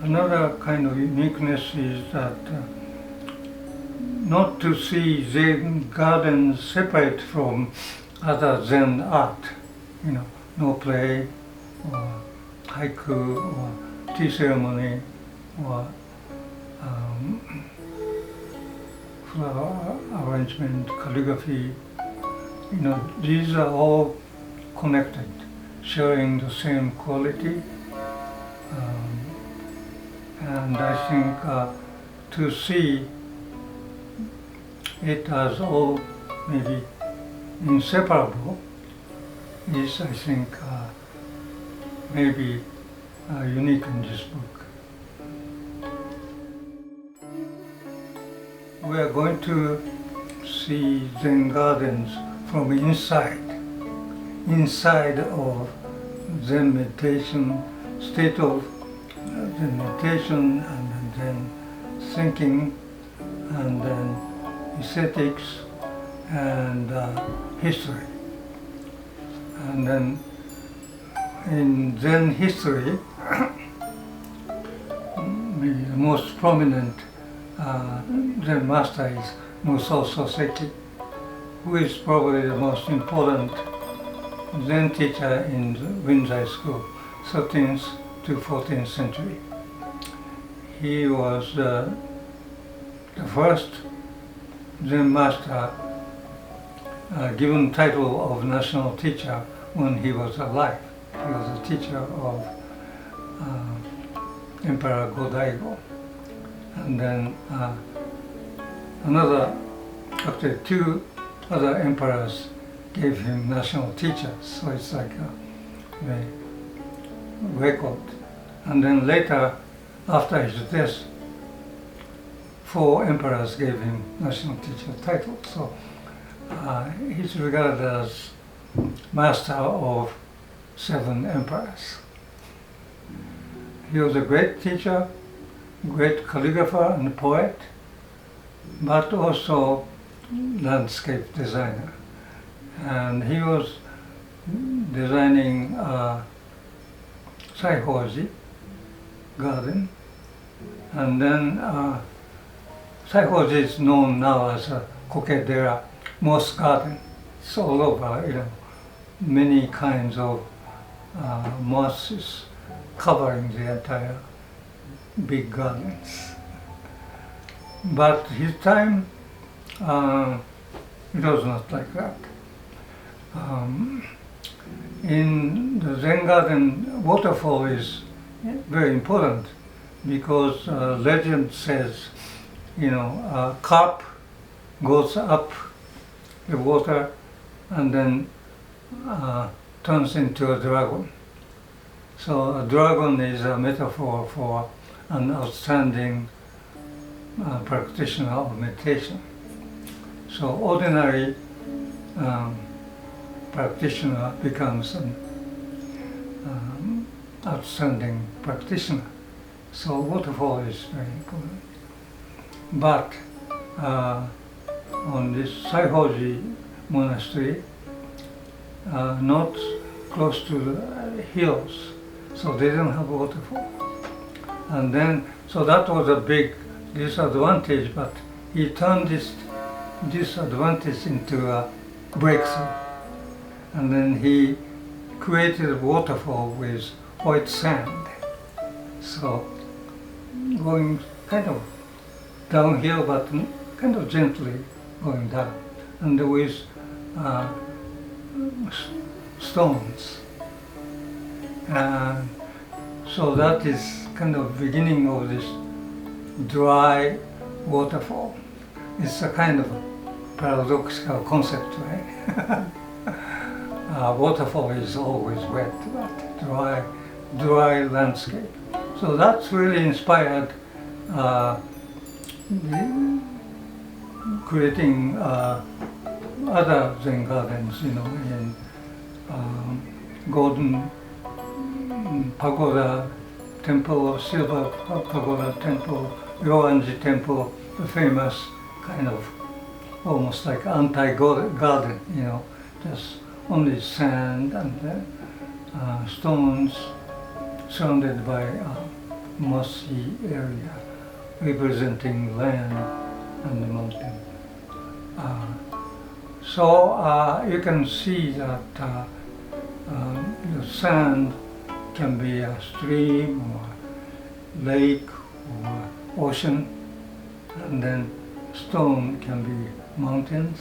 Another kind of uniqueness is that not to see Zen gardens separate from other Zen art, no play or haiku or tea ceremony or flower arrangement, calligraphy. These are all connected, sharing the same quality. And I think to see it as all maybe inseparable is, I think, maybe unique in this book. We are going to see Zen gardens from inside of Zen meditation, state of Zen meditation, and then thinking, and then aesthetics, and history. And then in Zen history, maybe the most prominent Zen master is Musō Soseki, who is probably the most important Zen teacher in the Rinzai school, 13th to 14th century. He was the first Zen master given title of national teacher when he was alive. He was a teacher of Emperor Go-Daigo. And then actually two other emperors gave him national teachers, so it's like a record. And then later, after his death, 4 emperors gave him national teacher title. So he's regarded as master of 7 emperors. He was a great teacher, great calligrapher and poet, but also landscape designer. And he was designing Saihoji garden, and then Saihoji is known now as a Kokedera, moss garden. It's all over, many kinds of mosses covering the entire big gardens. But his time, it was not like that. In the Zen garden, waterfall is very important because legend says, a carp goes up the water and then turns into a dragon. So a dragon is a metaphor for an outstanding practitioner of meditation. So ordinary practitioner becomes an outstanding practitioner. So waterfall is very important. But on this Saihoji monastery, not close to the hills, so they didn't have waterfall. And then, so that was a big disadvantage, but he turned this disadvantage into a breakthrough. And then he created a waterfall with white sand. So going kind of downhill, but kind of gently going down. And with stones. And so that is kind of beginning of this dry waterfall. It's a kind of paradoxical concept, right? Waterfall is always wet, but dry landscape. So that's really inspired creating other Zen gardens, in Golden Pagoda Temple or Silver Pagoda Temple, Ryoanji Temple, the famous kind of almost like anti-garden, just only sand and stones surrounded by mossy area representing land and the mountain. So you can see that the sand can be a stream or lake or ocean, and then stone can be mountains.